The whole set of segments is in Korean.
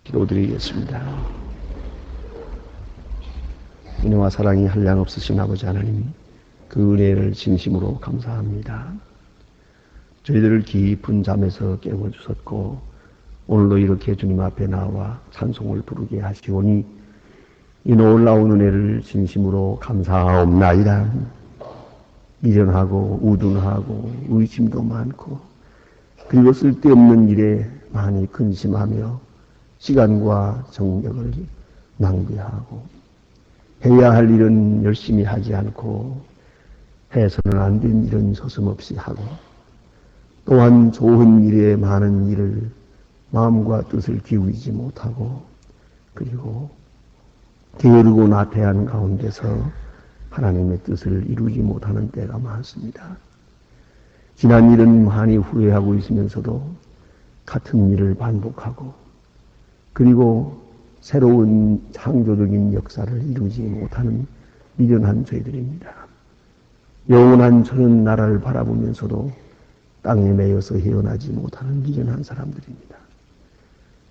기도드리겠습니다. 은혜와 사랑이 한량없으신 아버지 하나님, 그 은혜를 진심으로 감사합니다. 저희들을 깊은 잠에서 깨워주셨고 오늘도 이렇게 주님 앞에 나와 찬송을 부르게 하시오니 이 놀라운 은혜를 진심으로 감사하옵나이다. 미련하고 우둔하고 의심도 많고 그리고 쓸데없는 일에 많이 근심하며 시간과 정력을 낭비하고 해야 할 일은 열심히 하지 않고 해서는 안 된 일은 서슴없이 하고 또한 좋은 일에 많은 일을 마음과 뜻을 기울이지 못하고 그리고 게으르고 나태한 가운데서 하나님의 뜻을 이루지 못하는 때가 많습니다. 지난 일은 많이 후회하고 있으면서도 같은 일을 반복하고 그리고 새로운 창조적인 역사를 이루지 못하는 미련한 저희들입니다. 영원한 저는 나라를 바라보면서도 땅에 매여서 헤어나지 못하는 미련한 사람들입니다.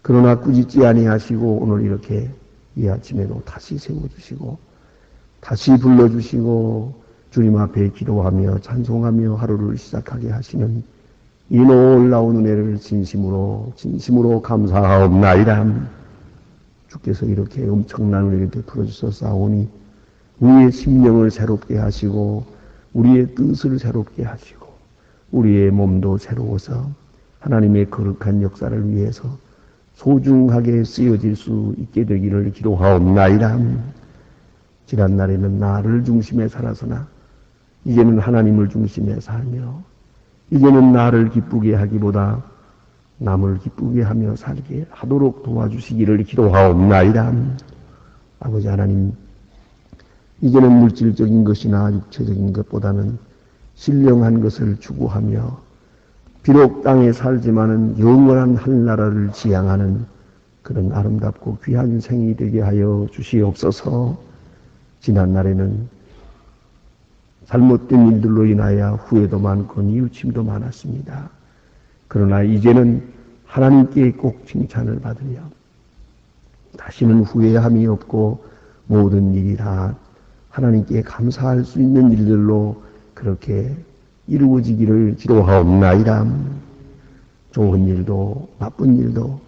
그러나 꾸짖지 아니하시고 오늘 이렇게 이 아침에도 다시 세워주시고 다시 불러주시고 주님 앞에 기도하며 찬송하며 하루를 시작하게 하시는 이 놀라운 은혜를 진심으로 감사하옵나이다. 주께서 이렇게 엄청난 은혜를 베풀어 주셨사오니 우리의 심령을 새롭게 하시고 우리의 뜻을 새롭게 하시고 우리의 몸도 새로워서 하나님의 거룩한 역사를 위해서 소중하게 쓰여질 수 있게 되기를 기도하옵나이다. 지난날에는 나를 중심에 살았으나 이제는 하나님을 중심에 살며 이제는 나를 기쁘게 하기보다 남을 기쁘게 하며 살게 하도록 도와주시기를 기도하옵나이다. 아버지 하나님, 이제는 물질적인 것이나 육체적인 것보다는 신령한 것을 추구하며 비록 땅에 살지만은 영원한 하늘나라를 지향하는 그런 아름답고 귀한 생이 되게 하여 주시옵소서. 지난날에는 잘못된 일들로 인하여 후회도 많고 뉘우침도 많았습니다. 그러나 이제는 하나님께 꼭 칭찬을 받으며 다시는 후회함이 없고 모든 일이 다 하나님께 감사할 수 있는 일들로 그렇게 이루어지기를 기도하옵나이다. 좋은 일도 나쁜 일도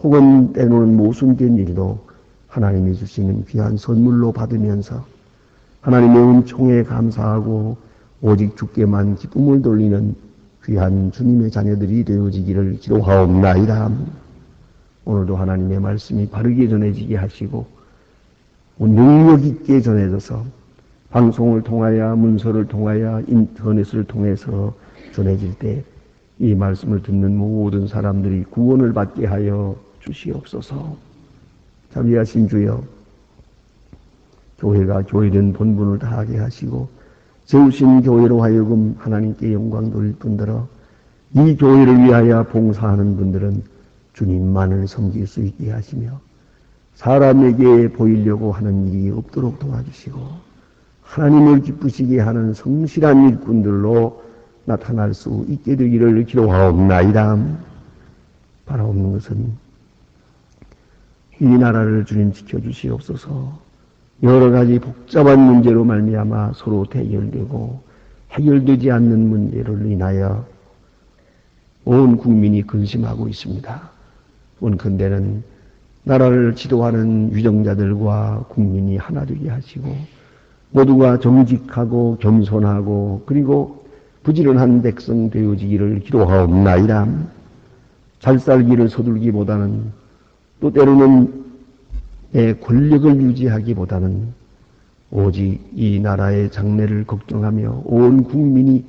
혹은 때로는 모순된 일도 하나님이 주시는 귀한 선물로 받으면서 하나님의 은총에 감사하고 오직 주께만 기쁨을 돌리는 귀한 주님의 자녀들이 되어지기를 기도하옵나이다. 오늘도 하나님의 말씀이 바르게 전해지게 하시고 능력 있게 전해져서 방송을 통하여 문서를 통하여 인터넷을 통해서 전해질 때 이 말씀을 듣는 모든 사람들이 구원을 받게 하여 주시옵소서. 자비하신 주여, 교회가 교회된 본분을 다하게 하시고 세우신 교회로 하여금 하나님께 영광 돌릴 뿐더러 이 교회를 위하여 봉사하는 분들은 주님만을 섬길 수 있게 하시며 사람에게 보이려고 하는 일이 없도록 도와주시고 하나님을 기쁘시게 하는 성실한 일꾼들로 나타날 수 있게 되기를 기도하옵나이다. 바라옵는 것은 이 나라를 주님 지켜주시옵소서. 여러 가지 복잡한 문제로 말미암아 서로 대결되고 해결되지 않는 문제를 인하여 온 국민이 근심하고 있습니다. 원컨대는 나라를 지도하는 위정자들과 국민이 하나 되게 하시고 모두가 정직하고 겸손하고 그리고 부지런한 백성 되어지기를 기도하옵나이다. 잘 살기를 서둘기보다는 또 때로는 내 권력을 유지하기보다는 오직 이 나라의 장래를 걱정하며 온 국민이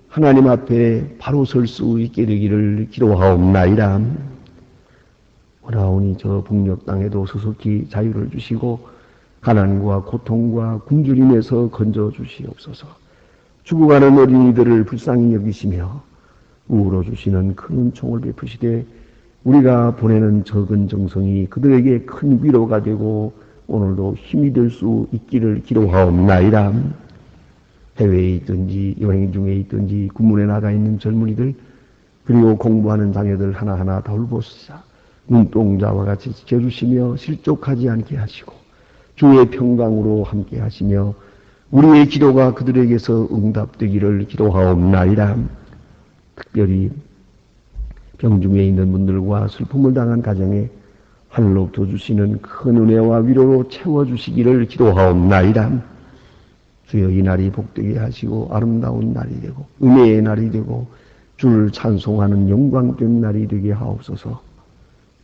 하나님 앞에 바로 설 수 있게 되기를 기도하옵나이다. 오라오니 저 북녘 땅에도 수수히 자유를 주시고 가난과 고통과 굶주림에서 건져 주시옵소서. 죽어가는 어린이들을 불쌍히 여기시며 우러 주시는 큰 은총을 베푸시되 우리가 보내는 적은 정성이 그들에게 큰 위로가 되고 오늘도 힘이 될 수 있기를 기도하옵나이다. 해외에 있든지 여행 중에 있든지 군문에 나가 있는 젊은이들 그리고 공부하는 자녀들 하나하나 돌보시사 눈동자와 같이 지켜주시며 실족하지 않게 하시고 주의 평강으로 함께 하시며 우리의 기도가 그들에게서 응답되기를 기도하옵나이다. 특별히 병중에 있는 분들과 슬픔을 당한 가정에 하늘로부터 주시는 큰 은혜와 위로로 채워주시기를 기도하옵나이다. 주여 이 날이 복되게 하시고 아름다운 날이 되고 은혜의 날이 되고 주를 찬송하는 영광된 날이 되게 하옵소서.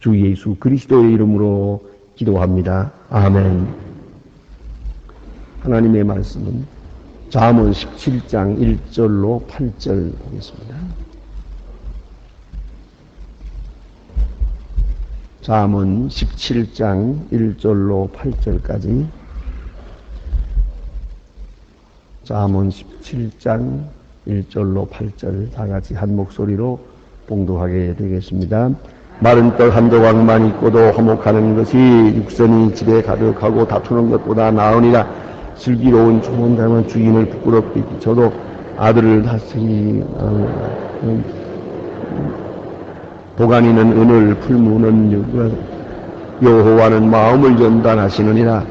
주 예수 그리스도의 이름으로 기도합니다. 아멘. 하나님의 말씀은 잠언 17장 1절로 8절 보겠습니다. 잠언 17장 1절로 8절까지 잠언 17장 1절로 8절 다 같이 한 목소리로 봉독하게 되겠습니다. 마른 떡 한 조각만 있고도 화목하는 것이 육선이 집에 가득하고 다투는 것보다 나으니라. 슬기로운 좋은 자는 주인을 부끄럽게 비춰도 아들을 다스리 보관이는 은을 풀무는 여호와는 마음을 연단하시느니라.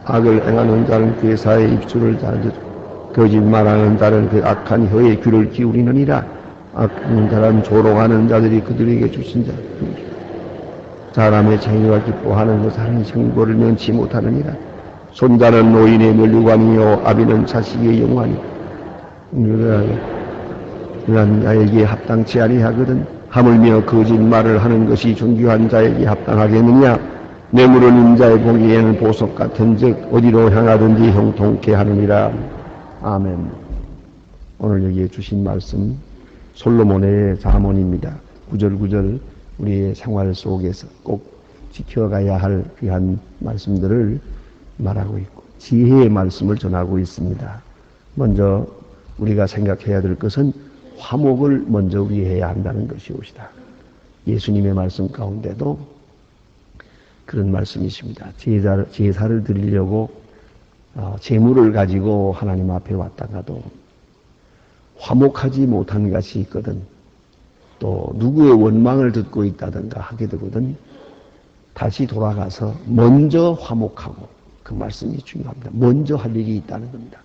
악을 행하는 자는 괴사의 입술을 닫으 거짓말하는 자는 그 악한 혀에 귀를 기울이느니라. 악한 자는 조롱하는 자들이 그들에게 주신 자 사람의 자유와 기뻐하는 것은 생보를 면치 못하느니라. 손자는 노인의 면류관이요 아비는 자식의 영광이 그러한 자에게 합당치 아니하거든. 하물며 거짓말을 하는 것이 존귀한 자에게 합당하겠느냐. 뇌물을 인자의 보기에는 보석 같은 즉 어디로 향하든지 형통케 하느니라. 아멘. 오늘 여기에 주신 말씀 솔로몬의 잠언입니다. 구절구절 우리의 생활 속에서 꼭 지켜가야 할 귀한 말씀들을 말하고 있고 지혜의 말씀을 전하고 있습니다. 먼저 우리가 생각해야 될 것은 화목을 먼저 우리 해야 한다는 것이옵시다. 예수님의 말씀 가운데도 그런 말씀이십니다. 제사를 드리려고 재물을 가지고 하나님 앞에 왔다가도 화목하지 못한 것이 있거든. 또 누구의 원망을 듣고 있다든가 하게 되거든. 다시 돌아가서 먼저 화목하고, 그 말씀이 중요합니다. 먼저 할 일이 있다는 겁니다.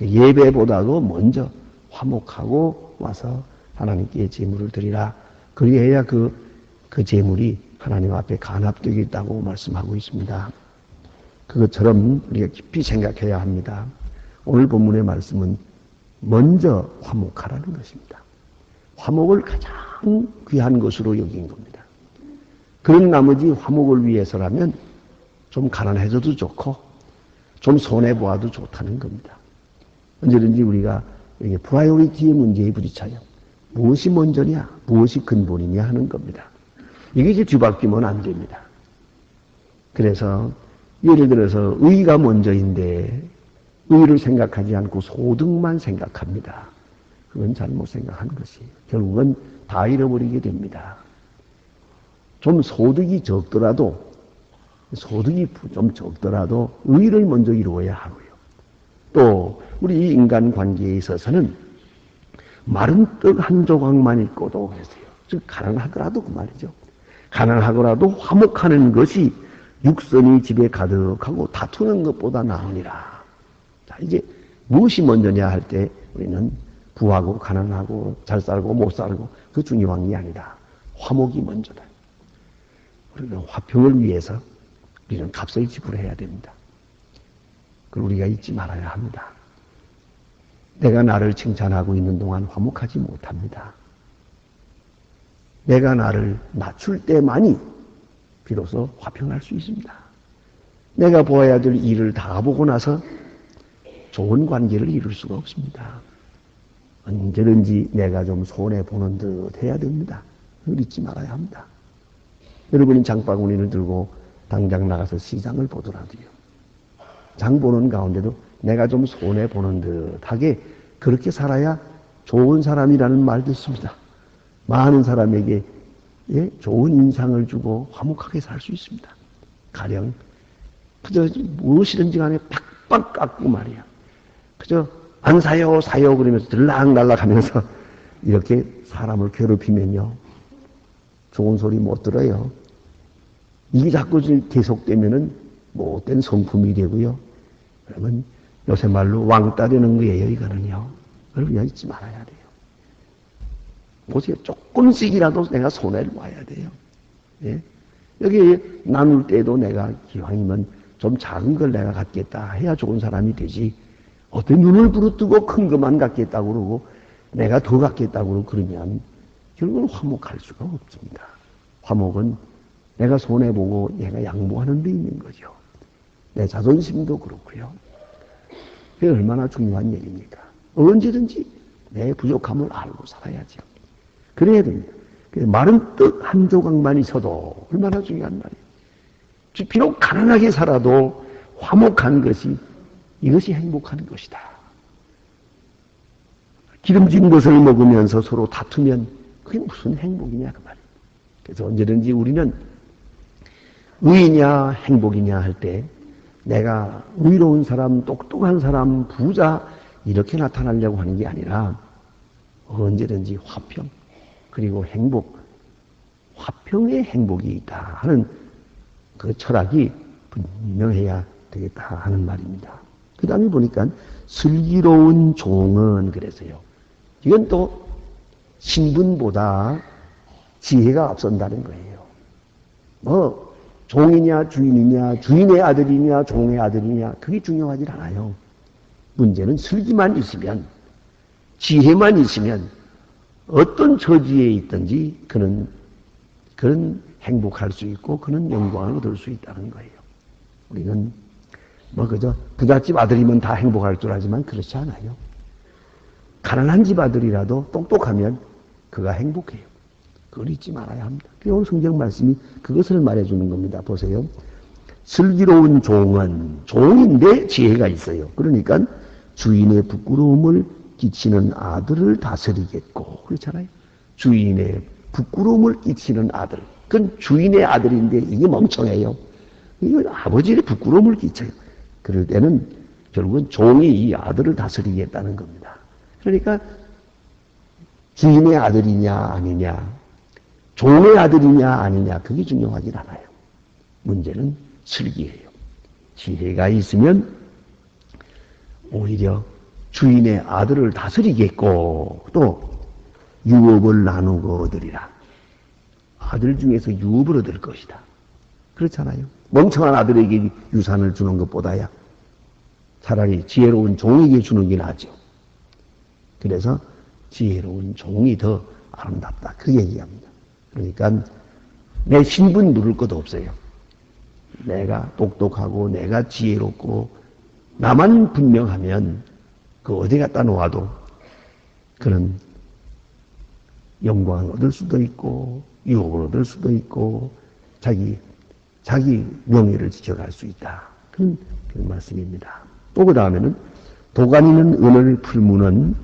예배보다도 먼저 화목하고 와서 하나님께 제물을 드리라. 그리해야 그 제물이 하나님 앞에 간합되겠다고 말씀하고 있습니다. 그것처럼 우리가 깊이 생각해야 합니다. 오늘 본문의 말씀은 먼저 화목하라는 것입니다. 화목을 가장 귀한 것으로 여긴 겁니다. 그런 나머지 화목을 위해서라면 좀 가난해져도 좋고 좀 손해보아도 좋다는 겁니다. 언제든지 우리가 이게 프라이오리티의 문제에 부딪혀요. 무엇이 먼저냐, 무엇이 근본이냐 하는 겁니다. 이게 이제 뒤바뀌면 안 됩니다. 그래서 예를 들어서 의가 먼저인데 의를 생각하지 않고 소득만 생각합니다. 그건 잘못 생각하는 것이에요. 결국은 다 잃어버리게 됩니다. 좀 소득이 적더라도 의를 먼저 이루어야 하고요. 또 우리 인간 관계에 있어서는 마른 떡 한 조각만 있고도 그랬어요. 즉 가난하더라도 그 말이죠. 가난하더라도 화목하는 것이 육선이 집에 가득하고 다투는 것보다 나으니라. 자, 이제 무엇이 먼저냐 할 때 우리는 부하고 가난하고 잘 살고 못 살고 그 중요한 게 아니다. 화목이 먼저다. 우리는 화평을 위해서 우리는 값을 지불해야 됩니다. 그걸 우리가 잊지 말아야 합니다. 내가 나를 칭찬하고 있는 동안 화목하지 못합니다. 내가 나를 낮출 때만이 비로소 화평할 수 있습니다. 내가 보아야 될 일을 다 보고 나서 좋은 관계를 이룰 수가 없습니다. 언제든지 내가 좀 손해보는 듯 해야 됩니다. 그걸 잊지 말아야 합니다. 여러분이 장바구니를 들고 당장 나가서 시장을 보더라도요. 장 보는 가운데도 내가 좀 손해보는 듯하게 그렇게 살아야 좋은 사람이라는 말 듣습니다. 많은 사람에게 좋은 인상을 주고 화목하게 살 수 있습니다. 가령 그저 무엇이든지 간에 팍팍 깎고 말이야. 그저 안 사요 사요 그러면서 들락날락 하면서 이렇게 사람을 괴롭히면요. 좋은 소리 못 들어요. 이게 자꾸 계속되면은 못된 성품이 되고요. 그러면 요새 말로 왕따 되는 거예요, 이거는요. 여러분, 잊지 말아야 돼요. 보세요. 조금씩이라도 내가 손해를 봐야 돼요. 예? 여기 나눌 때도 내가 기왕이면 좀 작은 걸 내가 갖겠다 해야 좋은 사람이 되지. 어떤 눈을 부릅뜨고 큰 것만 갖겠다고 그러고 내가 더 갖겠다고 그러면 결국은 화목할 수가 없습니다. 화목은 내가 손해보고 내가 양보하는 데 있는 거죠. 내 자존심도 그렇고요. 그게 얼마나 중요한 얘기입니까? 언제든지 내 부족함을 알고 살아야죠. 그래야 됩니다. 마른 떡 한 조각만 있어도 얼마나 중요한 말이에요. 비록 가난하게 살아도 화목한 것이 이것이 행복한 것이다. 기름진 것을 먹으면서 서로 다투면 그게 무슨 행복이냐 그 말이에요. 그래서 언제든지 우리는 의냐 행복이냐 할 때 내가 의로운 사람, 똑똑한 사람, 부자 이렇게 나타나려고 하는 게 아니라 언제든지 화평 그리고 행복, 화평의 행복이 있다 하는 그 철학이 분명해야 되겠다 하는 말입니다. 그 다음에 보니까 슬기로운 종은 그래서요. 이건 또 신분보다 지혜가 앞선다는 거예요. 뭐 종이냐 주인이냐 주인의 아들이냐 종의 아들이냐 그게 중요하지 않아요. 문제는 슬기만 있으면 지혜만 있으면 어떤 처지에 있든지 그는 행복할 수 있고 그는 영광을 얻을 수 있다는 거예요. 우리는 뭐 그저 부잣집 아들이면 다 행복할 줄 알지만 그렇지 않아요. 가난한 집 아들이라도 똑똑하면 그가 행복해요. 그걸 잊지 말아야 합니다. 오늘 성경 말씀이 그것을 말해주는 겁니다. 보세요. 슬기로운 종은 종인데 지혜가 있어요. 그러니까 주인의 부끄러움을 끼치는 아들을 다스리겠고 그렇잖아요. 주인의 부끄러움을 끼치는 아들. 그건 주인의 아들인데 이게 멍청해요. 이건 아버지의 부끄러움을 끼쳐요. 그럴 때는 결국은 종이 이 아들을 다스리겠다는 겁니다. 그러니까 주인의 아들이냐 아니냐 종의 아들이냐 아니냐 그게 중요하진 않아요. 문제는 슬기예요. 지혜가 있으면 오히려 주인의 아들을 다스리겠고 또 유업을 나누고 얻으리라. 아들 중에서 유업을 얻을 것이다. 그렇잖아요. 멍청한 아들에게 유산을 주는 것보다야 차라리 지혜로운 종에게 주는 게 낫죠. 그래서 지혜로운 종이 더 아름답다. 그 얘기합니다. 그러니까 내 신분 누를 것도 없어요. 내가 똑똑하고 내가 지혜롭고 나만 분명하면 그 어디 갖다 놓아도 그는 영광을 얻을 수도 있고 유업을 얻을 수도 있고 자기 명예를 지켜갈 수 있다. 그런 말씀입니다. 또 그 다음에는 도가니는 은을 풀무는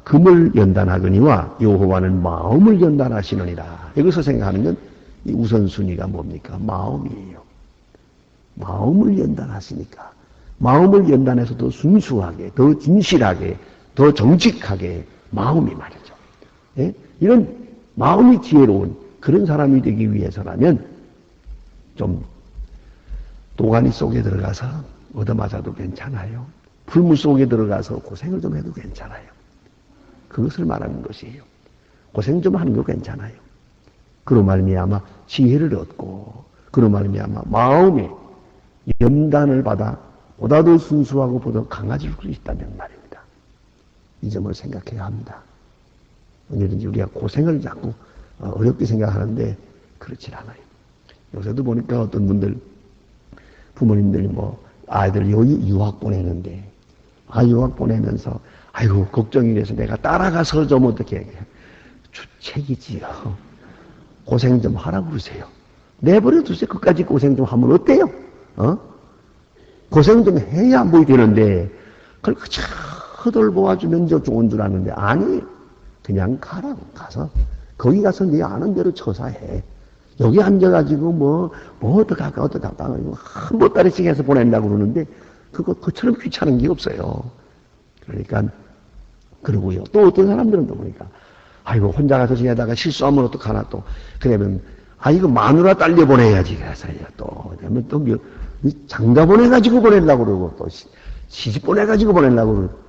금을 연단하거니와 여호와는 마음을 연단하시느니라. 여기서 생각하는 건 이 우선순위가 뭡니까? 마음이에요. 마음을 연단하시니까 마음을 연단해서 더 순수하게, 더 진실하게, 더 정직하게 마음이 말이죠. 예? 이런 마음이 지혜로운 그런 사람이 되기 위해서라면 좀 도가니 속에 들어가서 얻어맞아도 괜찮아요. 풀무 속에 들어가서 고생을 좀 해도 괜찮아요. 그것을 말하는 것이에요. 고생 좀 하는 거 괜찮아요. 그로 말미암아 지혜를 얻고 그로 말미암아 마음에 연단을 받아 보다 더 순수하고 보다 강해질 수 있다는 말입니다. 이 점을 생각해야 합니다. 언제든지 우리가 고생을 자꾸 어렵게 생각하는데 그렇지 않아요. 요새도 보니까 어떤 분들 부모님들이 뭐 아이들 유학 보내는데 유학 보내면서 아이고 걱정이 돼서 내가 따라가서 좀 어떻게 주책이지요. 고생 좀 하라고 그러세요. 내버려 두세요. 끝까지 고생 좀 하면 어때요? 고생 좀 해야 뭐 되는데 그걸 그저 허돌보아주면 좋은 줄 아는데 아니 그냥 가라고 가서 거기 가서 네 아는 대로 처사해. 여기 앉아가지고 뭐 어떡할까 한 보따리씩 해서 보낸다고 그러는데 그처럼 귀찮은 게 없어요. 그러니까 그러고요. 또 어떤 사람들은 또 보니까 아이고 혼자 가서 지내다가 실수하면 어떡하나 또 그러면 아, 이거 마누라 딸려 보내야지. 그래서요. 또, 장가 보내가지고 보내려고 그러고, 또, 시집 보내가지고 보내려고 그러고.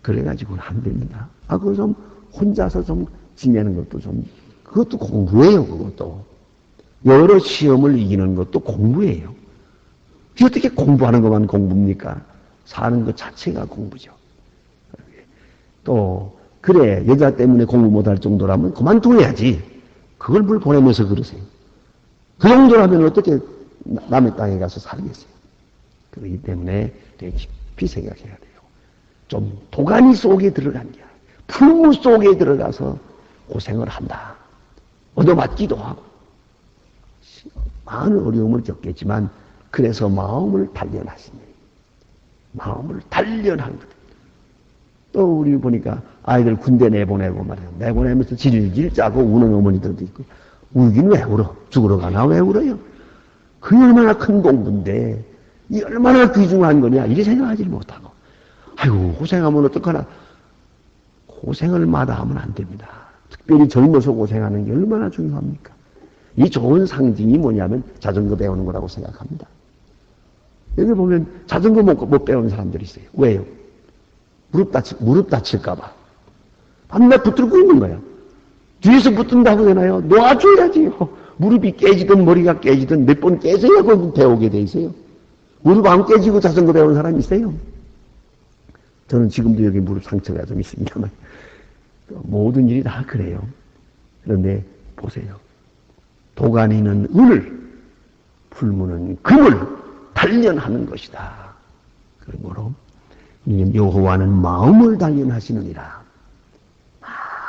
그래가지고는 안 됩니다. 아, 그거 좀, 혼자서 좀 지내는 것도 좀, 그것도 공부예요, 그것도. 여러 시험을 이기는 것도 공부예요. 어떻게 공부하는 것만 공부입니까? 사는 것 자체가 공부죠. 또, 그래, 여자 때문에 공부 못할 정도라면 그만둬야지. 그걸 뭘 보내면서 그러세요. 그 정도라면 어떻게 남의 땅에 가서 살겠어요. 그렇기 때문에 되게 깊이 생각해야 돼요. 좀 도가니 속에 들어간 게 아니라 풀무 속에 들어가서 고생을 한다. 얻어맞기도 하고 많은 어려움을 겪겠지만 그래서 마음을 단련하신 거예요. 마음을 단련한 거예요. 또 우리 보니까 아이들 군대 내보내고 말이에요. 내보내면서 질질 짜고 우는 어머니들도 있고 울긴 왜 울어? 죽으러 가나 왜 울어요? 그게 얼마나 큰 공부인데 이 얼마나 귀중한 거냐 이리 생각하지 못하고 아이고 고생하면 어떡하나. 고생을 마다하면 안 됩니다. 특별히 젊어서 고생하는 게 얼마나 중요합니까? 이 좋은 상징이 뭐냐면 자전거 배우는 거라고 생각합니다. 여기 보면 자전거 못 배우는 사람들이 있어요. 왜요? 무릎 다칠까봐. 밤낮 붙들고 있는 거야. 뒤에서 붙든다고 되나요? 놓아줘야지요. 무릎이 깨지든 머리가 깨지든 몇 번 깨져야 그걸 배우게 돼 있어요. 무릎 안 깨지고 자전거 배우는 사람이 있어요. 저는 지금도 여기 무릎 상처가 좀 있습니다만 모든 일이 다 그래요. 그런데 보세요. 도가니는 은을, 풀무는 금을 단련하는 것이다. 그러므로 여호와는 마음을 단련하시느니라.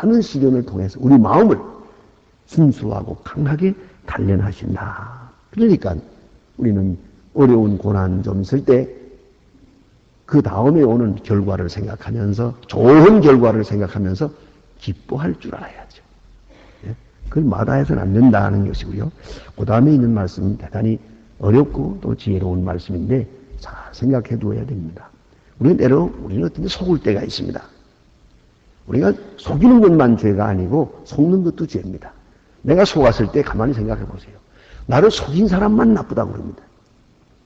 많은 시련을 통해서 우리 마음을 순수하고 강하게 단련하신다. 그러니까 우리는 어려운 고난 좀 있을 때 그 다음에 오는 결과를 생각하면서 좋은 결과를 생각하면서 기뻐할 줄 알아야죠. 그걸 마다해서는 안 된다는 것이고요. 그 다음에 있는 말씀은 대단히 어렵고 또 지혜로운 말씀인데 잘 생각해 두어야 됩니다. 우리는 어떤 데 속을 때가 있습니다. 우리가 속이는 것만 죄가 아니고 속는 것도 죄입니다. 내가 속았을 때 가만히 생각해 보세요. 나를 속인 사람만 나쁘다고 그럽니다.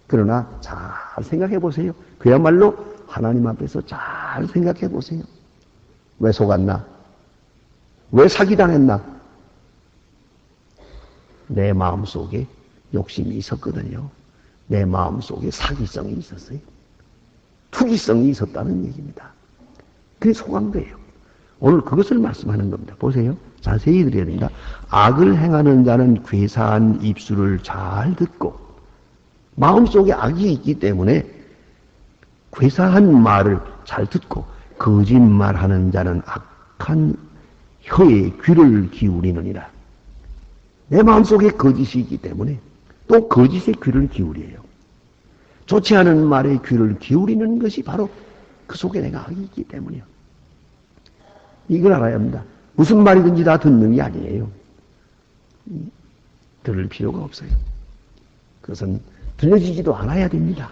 그러나 잘 생각해 보세요. 그야말로 하나님 앞에서 잘 생각해 보세요. 왜 속았나? 왜 사기당했나? 내 마음속에 욕심이 있었거든요. 내 마음속에 사기성이 있었어요. 투기성이 있었다는 얘기입니다. 그게 속은 거예요. 오늘 그것을 말씀하는 겁니다. 보세요. 자세히 들어야 됩니다. 악을 행하는 자는 괴사한 입술을 잘 듣고 마음속에 악이 있기 때문에 괴사한 말을 잘 듣고 거짓말하는 자는 악한 혀에 귀를 기울이느니라. 내 마음속에 거짓이 있기 때문에 또 거짓에 귀를 기울여요. 좋지 않은 말에 귀를 기울이는 것이 바로 그 속에 내가 악이 있기 때문이에요. 이걸 알아야 합니다. 무슨 말이든지 다 듣는 게 아니에요. 들을 필요가 없어요. 그것은 들려지지도 않아야 됩니다.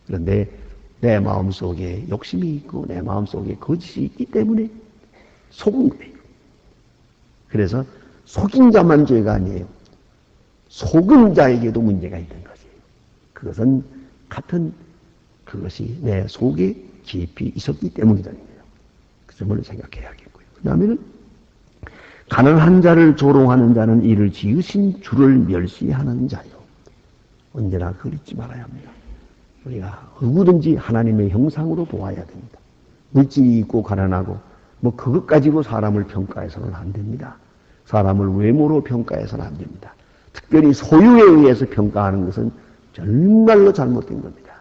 그런데 내 마음속에 욕심이 있고 내 마음속에 거짓이 있기 때문에 속은 거예요. 그래서 속인 자만 죄가 아니에요. 속은 자에게도 문제가 있는 것이에요. 그것은 같은 그것이 내 속에 깊이 있었기 때문이라는 거예요. 그 점을 생각해야겠고요. 그 다음에는 가난한 자를 조롱하는 자는 이를 지으신 주를 멸시하는 자요. 언제나 그걸 잊지 말아야 합니다. 우리가 누구든지 하나님의 형상으로 보아야 됩니다. 물질이 있고 가난하고 뭐 그것 가지고 사람을 평가해서는 안 됩니다. 사람을 외모로 평가해서는 안 됩니다. 특별히 소유에 의해서 평가하는 것은 정말로 잘못된 겁니다.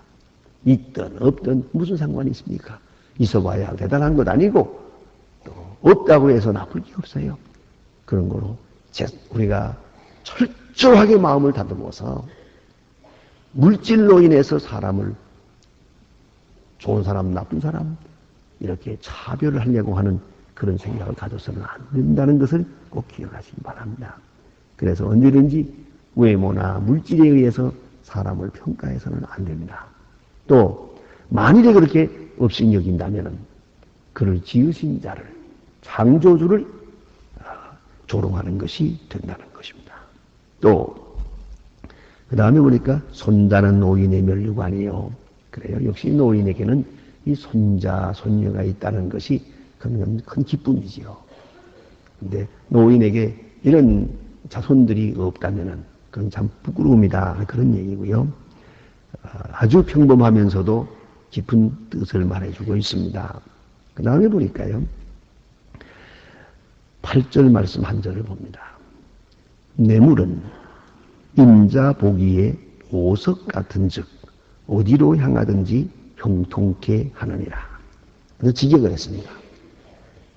있든 없든 무슨 상관이 있습니까? 있어봐야 대단한 것 아니고 또 없다고 해서 나쁠 게 없어요. 그런 거로 우리가 철저하게 마음을 다듬어서 물질로 인해서 사람을 좋은 사람, 나쁜 사람 이렇게 차별을 하려고 하는 그런 생각을 가져서는 안 된다는 것을 꼭 기억하시기 바랍니다. 그래서 언제든지 외모나 물질에 의해서 사람을 평가해서는 안 됩니다. 또 만일에 그렇게 업신여긴다면 그를 지으신 자를, 창조주를 조롱하는 것이 된다는 것입니다. 또 그 다음에 보니까 손자는 노인의 면류관이요. 그래요. 역시 노인에게는 이 손자, 손녀가 있다는 것이 큰 기쁨이지요. 근데 노인에게 이런 자손들이 없다면은 그건 참 부끄러움이다. 그런 얘기고요. 아주 평범하면서도 깊은 뜻을 말해주고 있습니다. 그 다음에 보니까요. 8절 말씀 한 절을 봅니다. 뇌물은 임자 보기에 보석 같은 즉 어디로 향하든지 형통케 하느니라. 지적을 했습니다.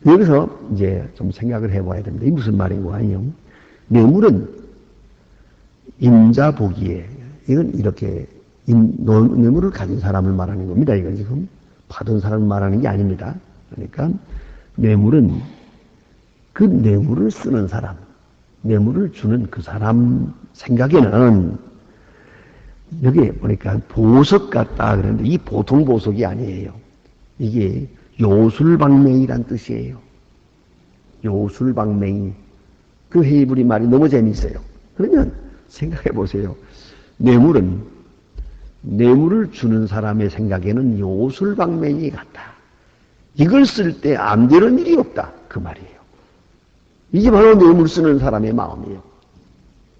여기서 이제 좀 생각을 해봐야 됩니다. 이게 무슨 말인고 아니요? 뇌물은 임자 보기에, 이건 이렇게 뇌물을 가진 사람을 말하는 겁니다. 이건 지금 받은 사람을 말하는 게 아닙니다. 그러니까 뇌물은 그 뇌물을 쓰는 사람, 뇌물을 주는 그 사람 생각에는 여기 보니까 보석 같다 그랬는데 이 보통 보석이 아니에요. 이게 요술방맹이란 뜻이에요. 요술방맹이. 그 헤이브리 말이 너무 재미있어요. 그러면 생각해 보세요. 뇌물은 뇌물을 주는 사람의 생각에는 요술방맹이 같다. 이걸 쓸 때 안 되는 일이 없다. 그 말이에요. 이게 바로 뇌물 쓰는 사람의 마음이에요.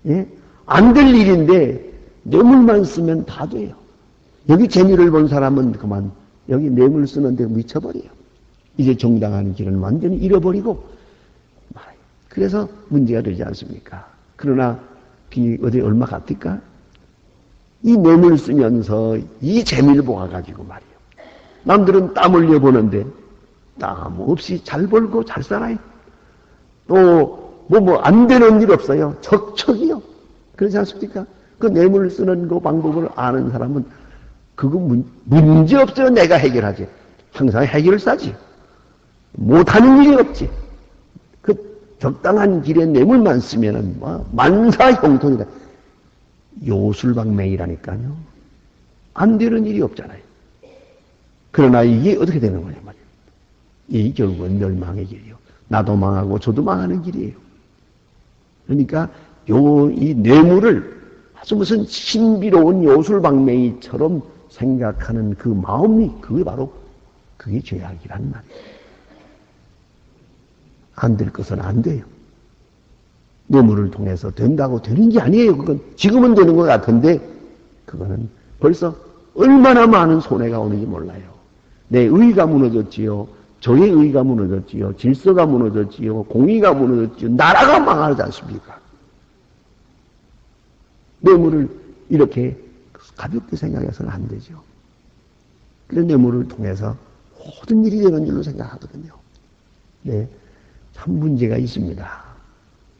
예? 안 될 일인데 뇌물만 쓰면 다 돼요. 여기 재미를 본 사람은 그만 여기 뇌물 쓰는데 미쳐버려요. 이제 정당한 길은 완전히 잃어버리고 말아요. 그래서 문제가 되지 않습니까? 그러나 어디 얼마 같을까? 이 뇌물 쓰면서 이 재미를 보아가지고 말이에요. 남들은 땀 흘려 보는데 땀 없이 잘 벌고 잘 살아요. 또 안 되는 일 없어요. 척척이요. 그렇지 않습니까? 그 뇌물 쓰는 그 방법을 아는 사람은 그거 문제 없어요. 내가 해결하지. 항상 해결사지. 못하는 일이 없지. 그 적당한 길에 뇌물만 쓰면은 만사형통이다. 요술방맹이라니까요. 안 되는 일이 없잖아요. 그러나 이게 어떻게 되는 거냐 말이에요. 이 결국은 멸망의 길이요. 나도 망하고 저도 망하는 길이에요. 그러니까 이 뇌물을 아주 무슨 신비로운 요술방맹이처럼 생각하는 그 마음이 그게 죄악이란 말이에요. 안 될 것은 안 돼요. 뇌물을 통해서 된다고 되는 게 아니에요. 그건 지금은 되는 것 같은데 그거는 벌써 얼마나 많은 손해가 오는지 몰라요. 내 의가 무너졌지요. 저의 의가 무너졌지요. 질서가 무너졌지요. 공의가 무너졌지요. 나라가 망하지 않습니까? 뇌물을 이렇게 가볍게 생각해서는 안 되죠. 그런 뇌물을 통해서 모든 일이 되는 줄로 생각하거든요. 네, 참 문제가 있습니다.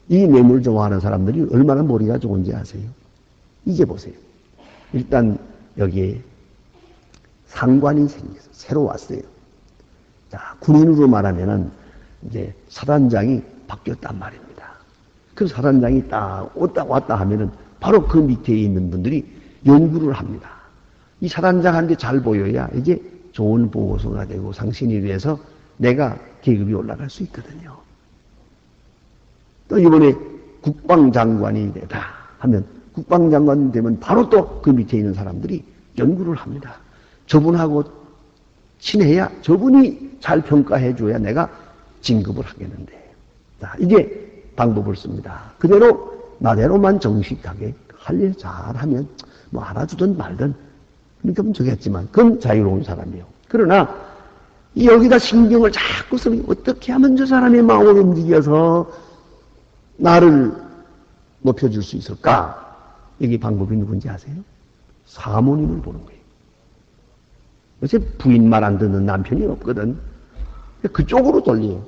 이 뇌물 좋아하는 사람들이 얼마나 머리가 좋은지 아세요? 이제 보세요. 일단 여기에 상관이 생겨서 새로 왔어요. 자, 군인으로 말하면은 이제 사단장이 바뀌었단 말입니다. 그 사단장이 딱 왔다 하면은 바로 그 밑에 있는 분들이 연구를 합니다. 이 사단장한테 잘 보여야 이제 좋은 보고서가 되고 상신이 돼서 내가 계급이 올라갈 수 있거든요. 또 이번에 국방장관이 되다 하면 국방장관 되면 바로 또 그 밑에 있는 사람들이 연구를 합니다. 저분하고 친해야 저분이 잘 평가해 줘야 내가 진급을 하겠는데. 자, 이게 방법을 씁니다. 그대로 나대로만 정식하게 할 일 잘하면 알아주든 말든 그러니까 저겠지만 그건 자유로운 사람이에요. 그러나 여기다 신경을 자꾸 쓰면 어떻게 하면 저 사람의 마음을 움직여서 나를 높여줄 수 있을까? 여기 방법이 누군지 아세요? 사모님을 보는 거예요. 요새 부인 말 안 듣는 남편이 없거든. 그쪽으로 돌려요.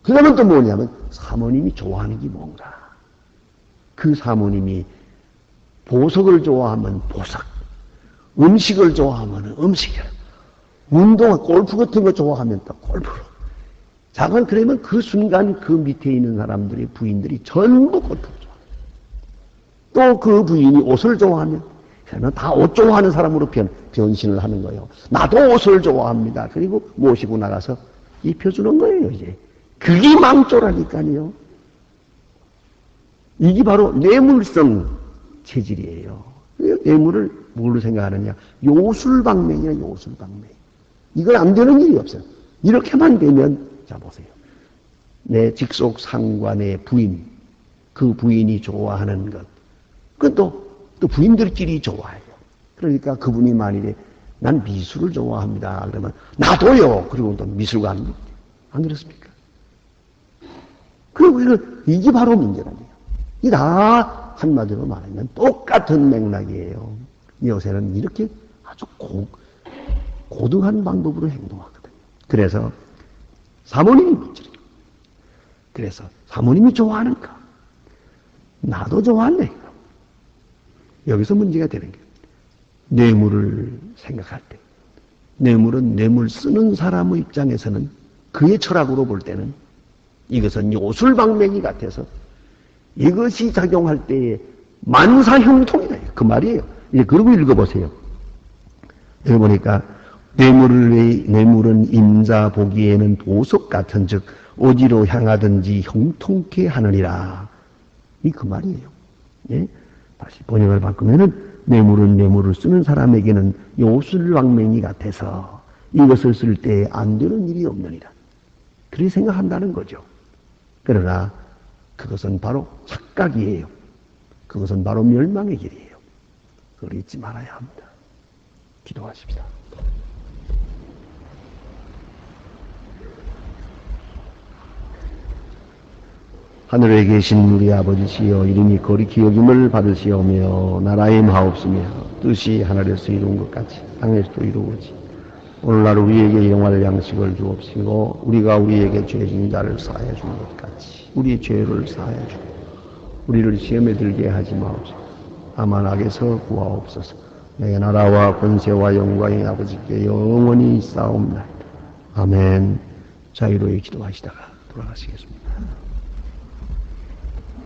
그 다음은 또 뭐냐면 사모님이 좋아하는 게 뭔가. 그 사모님이 보석을 좋아하면 보석, 음식을 좋아하면 음식이야. 운동, 골프 같은 거 좋아하면 또 골프로. 자, 그러면 그 순간 그 밑에 있는 사람들이, 부인들이 전부 골프를 좋아해요. 또 그 부인이 옷을 좋아하면, 그러면 다 옷 좋아하는 사람으로 변신을 하는 거예요. 나도 옷을 좋아합니다. 그리고 모시고 나가서 입혀주는 거예요, 이제. 그게 망조라니까요. 이게 바로 뇌물성 체질이에요. 뇌물을 뭘로 생각하느냐? 요술방맹이야, 요술방맹. 이건 안 되는 일이 없어요. 이렇게만 되면, 자, 보세요. 내 직속 상과 내 부인, 그 부인이 좋아하는 것. 그건 또 부인들끼리 좋아해요. 그러니까 그분이 만일에 난 미술을 좋아합니다. 그러면 나도요. 그리고 또 미술관. 안 그렇습니까? 그리고 이게 바로 문제랍니다. 이 다 한마디로 말하면 똑같은 맥락이에요. 요새는 이렇게 아주 고등한 방법으로 행동하거든요. 그래서 사모님이 문제예요. 그래서 사모님이 좋아하는가? 나도 좋아하네. 여기서 문제가 되는 거예요. 뇌물을 생각할 때. 뇌물은 뇌물 쓰는 사람의 입장에서는 그의 철학으로 볼 때는 이것은 요술방맹이 같아서 이것이 작용할 때에 만사형통이다. 그 말이에요. 이제 그러고 읽어보세요. 여기 보니까 뇌물은 임자 보기에는 보석 같은 즉 어디로 향하든지 형통케 하느니라. 이 그 말이에요. 예? 다시 번역을 바꾸면은 뇌물은 뇌물을 쓰는 사람에게는 요술방맹이 같아서 이것을 쓸 때 안 되는 일이 없느니라. 그렇게 생각한다는 거죠. 그러나 그것은 바로 착각이에요. 그것은 바로 멸망의 길이에요. 그걸 잊지 말아야 합니다. 기도하십시다. 하늘에 계신 우리 아버지시여 이름이 거룩히 여김을 받으시오며 나라의 마옵시며 뜻이 하늘에서 이룬 것 같이 땅에서도 이루어지 오늘날 우리에게 영원할 양식을 주옵시고 우리가 우리에게 죄진 자를 사하여 준 것 같이 우리의 죄를 사하여 주고 우리를 시험에 들게 하지 마옵소서. 다만 악에서 구하옵소서. 내 나라와 권세와 영광이 아버지께 영원히 있사옵나이다. 아멘. 자유로이 기도하시다가 돌아가시겠습니다.